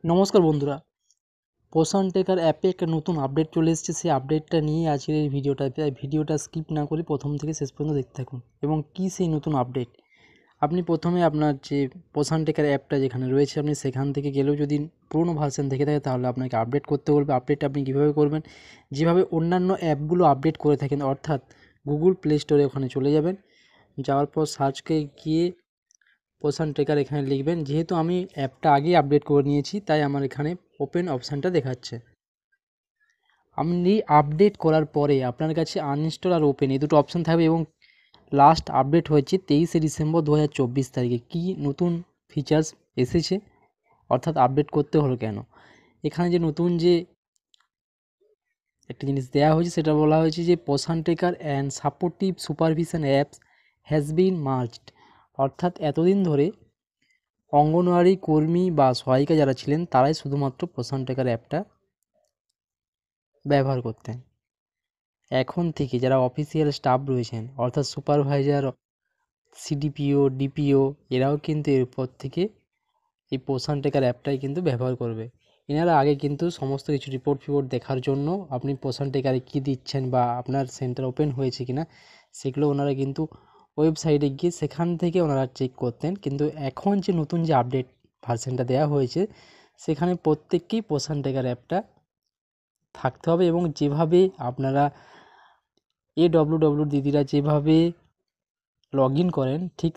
নমস্কার বন্ধুরা, পোষণ টেকার অ্যাপে একটা নতুন আপডেট চলে এসেছে। সেই আপডেটটা নিয়ে আজকের এই ভিডিওটা, তাই ভিডিওটা স্কিপ না করে প্রথম থেকে শেষ পর্যন্ত দেখতে থাকুন। এবং কী সেই নতুন আপডেট, আপনি প্রথমে আপনার যে পোষণ টেকার অ্যাপটা যেখানে রয়েছে, আপনি সেখান থেকে গেলেও যদি পুরোনো ভার্সন থেকে থাকে তাহলে আপনাকে আপডেট করতে বলবে। আপডেট আপনি কীভাবে করবেন, যেভাবে অন্যান্য অ্যাপগুলো আপডেট করে থাকেন, অর্থাৎ গুগল প্লে স্টোরে ওখানে চলে যাবেন। যাওয়ার পর সার্চকে গিয়ে পোষণ ট্রেকার এখানে লিখবেন। যেহেতু আমি অ্যাপটা আগেই আপডেট করে নিয়েছি তাই আমার এখানে ওপেন অপশানটা দেখাচ্ছে। আপনি আপডেট করার পরে আপনার কাছে আনইনস্টল আর ওপেন এই দুটো অপশান থাকবে এবং লাস্ট আপডেট হয়েছে 23শে ডিসেম্বর 2024 তারিখে। কী নতুন ফিচার্স এসেছে, অর্থাৎ আপডেট করতে হলো কেন, এখানে যে নতুন যে একটা জিনিস দেওয়া হয়েছে সেটা বলা হয়েছে যে পোষণ trekker and supportive supervision apps has been merged. অর্থাৎ এতদিন ধরে অঙ্গনওয়াড়ি কর্মী বা সহায়িকা যারা ছিলেন তারাই শুধুমাত্র পোষণ ট্রেকার অ্যাপটা ব্যবহার করতেন। এখন থেকে যারা অফিসিয়াল স্টাফ রয়েছেন, অর্থাৎ সুপারভাইজার, সিডিপিও, ডিপিও, এরাও কিন্তু এরপর থেকে এই পোষণ ট্রেকার অ্যাপটাই কিন্তু ব্যবহার করবে। এনারা আগে কিন্তু সমস্ত কিছু রিপোর্ট ফিপোর্ট দেখার জন্য আপনি পোষণ ট্রেকারে কী দিচ্ছেন বা আপনার সেন্টার ওপেন হয়েছে কিনা সেগুলো ওনারা কিন্তু ওয়েবসাইটে গিয়ে সেখান থেকে ওনারা চেক করতেন। কিন্তু এখন যে নতুন যে আপডেট ভার্সনটা দেওয়া হয়েছে সেখানে প্রত্যেককেই পোষণ ট্রেকার অ্যাপটা থাকতে হবে এবং যেভাবে আপনারা AWW দিদিরা যেভাবে লগ ইন করেন ঠিক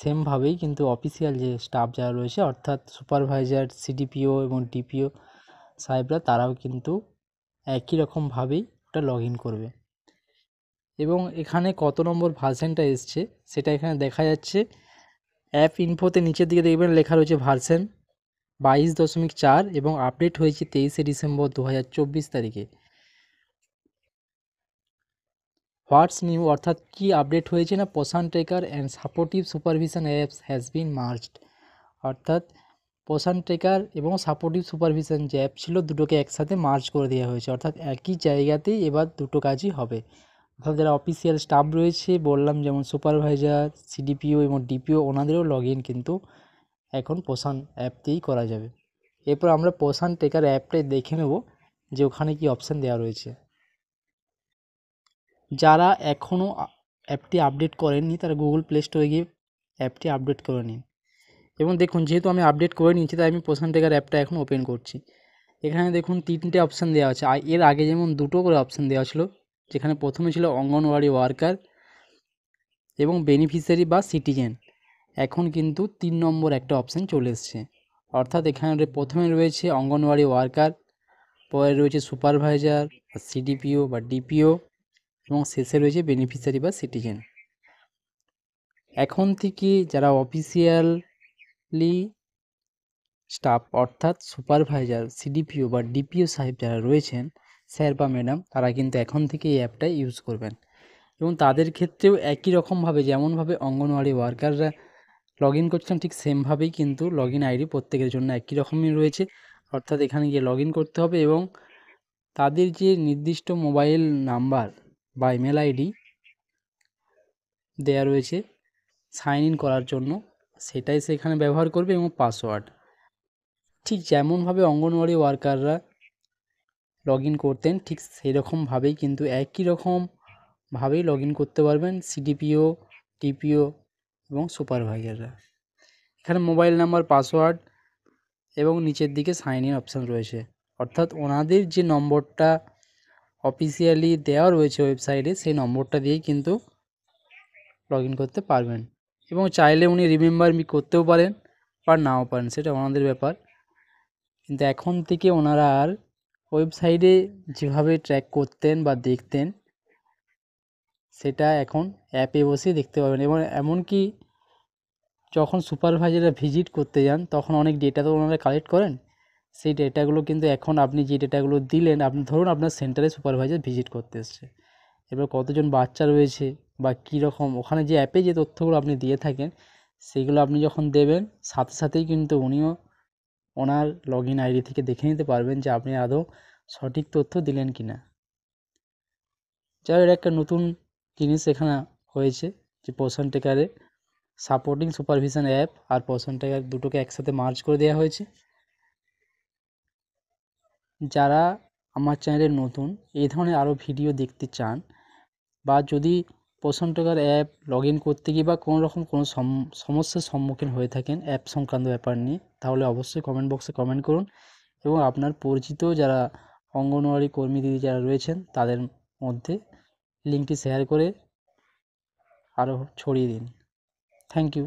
সেমভাবেই কিন্তু অফিসিয়াল যে স্টাফ যারা রয়েছে, অর্থাৎ সুপারভাইজার, সিডিপিও এবং ডিপিও সাহেবরা, তারাও কিন্তু একই রকমভাবেই ওটা লগ ইন করবে। এবং এখানে কত নম্বর ভার্সনটা এসছে সেটা এখানে দেখা যাচ্ছে। অ্যাপ ইনফোতে নিচের দিকে দেখবেন লেখা রয়েছে ভার্সন 22.4 এবং আপডেট হয়েছে 23শে ডিসেম্বর 2024 তারিখে। হোয়াটস নিউ, অর্থাৎ কি আপডেট হয়েছে না, পোষণ trekker and supportive supervision apps has been merged. অর্থাৎ পোষণ ট্রেকার এবং সাপোর্টিভ সুপারভিশন যে অ্যাপ ছিল দুটোকে একসাথে মার্জ করে দেওয়া হয়েছে, অর্থাৎ একই জায়গাতেই এবার দুটো কাজই হবে। অর্থাৎ যারা অফিসিয়াল স্টাফ রয়েছে বললাম, যেমন সুপারভাইজার, সিডিপিও এবং ডিপিও, ওনাদেরও লগ ইন কিন্তু এখন পোষণ অ্যাপ দিয়েই করা যাবে। এরপর আমরা পোষণ ট্রেকার অ্যাপটাই দেখে নেব যে ওখানে কি অপশান দেওয়া রয়েছে। যারা এখনও অ্যাপটি আপডেট করেননি তারা গুগল প্লে স্টোরে গিয়ে অ্যাপটি আপডেট করে নিন। এবং দেখুন, যেহেতু আমি আপডেট করে নিয়েছি তাই আমি পোষণ ট্রেকার অ্যাপটা এখন ওপেন করছি। এখানে দেখুন 3টে অপশান দেওয়া আছে। এর আগে যেমন 2টো করে অপশান দেওয়া ছিল, যেখানে প্রথমে ছিল অঙ্গনওয়াড়ি ওয়ার্কার এবং বেনিফিশিয়ারি বা সিটিজেন, এখন কিন্তু 3 নম্বর একটা অপশান চলে এসছে। অর্থাৎ এখানে প্রথমে রয়েছে অঙ্গনওয়াড়ি ওয়ার্কার, পরে রয়েছে সুপারভাইজার, সিডিপিও বা ডিপিও এবং শেষে রয়েছে বেনিফিশিয়ারি বা সিটিজেন। এখন থেকে যারা অফিসিয়ালি স্টাফ, অর্থাৎ সুপারভাইজার, সিডিপিও বা ডিপিও সাহেব যারা রয়েছেন, স্যার বা ম্যাডাম, তারা কিন্তু এখন থেকে এই অ্যাপটা ইউজ করবেন। এবং তাদের ক্ষেত্রেও একই রকমভাবে যেমনভাবে অঙ্গনওয়াড়ি ওয়ার্কাররা লগ ইন করছেন ঠিক সেমভাবেই কিন্তু লগ ইন আইডি প্রত্যেকের জন্য একই রকমই রয়েছে। অর্থাৎ এখানে গিয়ে লগ ইন করতে হবে এবং তাদের যে নির্দিষ্ট মোবাইল নাম্বার বা ইমেল আইডি দেয়া রয়েছে সাইন ইন করার জন্য, সেটাই সেখানে ব্যবহার করবে এবং পাসওয়ার্ড। ঠিক যেমনভাবে অঙ্গনওয়াড়ি ওয়ার্কাররা লগ ইন করতেন ঠিক সেই রকমভাবেই কিন্তু একই রকমভাবেই লগ ইন করতে পারবেন সিডিপিও, টিপিও এবং সুপারভাইজাররা। এখানে মোবাইল নাম্বার, পাসওয়ার্ড এবং নিচের দিকে সাইন ইন অপশান রয়েছে। অর্থাৎ ওনাদের যে নম্বরটা অফিসিয়ালি দেওয়া রয়েছে ওয়েবসাইটে সেই নম্বরটা দিয়েই কিন্তু লগ ইন করতে পারবেন। এবং চাইলে উনি রিমেম্বার মি করতেও পারেন বা নাও পারেন, সেটা ওনাদের ব্যাপার। কিন্তু এখন থেকে ওনারা আর ওয়েবসাইটে যেভাবে ট্র্যাক করতেন বা দেখতেন সেটা এখন অ্যাপে বসেই দেখতে পাবেন। এবং এমনকি যখন সুপারভাইজাররা ভিজিট করতে যান তখন অনেক ডেটা তো ওনারা কালেক্ট করেন, সেই ডেটাগুলো কিন্তু এখন আপনি যে ডেটাগুলো দিলেন, আপনি ধরুন আপনার সেন্টারে সুপারভাইজার ভিজিট করতে এসছে, এবার কতজন বাচ্চা রয়েছে বা কী রকম, ওখানে যে অ্যাপে যে তথ্যগুলো আপনি দিয়ে থাকেন সেগুলো আপনি যখন দেবেন সাথে সাথেই কিন্তু উনিও ওনার লগ ইন আইডি থেকে দেখে নিতে পারবেন যে আপনি আদৌ সঠিক তথ্য দিলেন কি না। যাই হোক, একটা নতুন জিনিস এখানে হয়েছে যে পোষণ ট্রেকারে সাপোর্টিং সুপারভিশন অ্যাপ আর পোষণ ট্রেকার দুটোকে একসাথে মার্জ করে দেওয়া হয়েছে। যারা আমার চ্যানেলে নতুন এই ধরনের আরও ভিডিও দেখতে চান, বা যদি পোষণ ট্র্যাকার অ্যাপ লগ ইন করতে গিয়ে বা কোনো রকম কোনো সমস্যার সম্মুখীন হয়ে থাকেন অ্যাপ সংক্রান্ত ব্যাপার নিয়ে, তাহলে অবশ্যই কমেন্ট বক্সে কমেন্ট করুন এবং আপনার পরিচিত যারা অঙ্গনওয়াড়ি কর্মী দিদি যারা রয়েছেন তাদের মধ্যে লিঙ্কটি শেয়ার করে আরও ছড়িয়ে দিন। Thank you.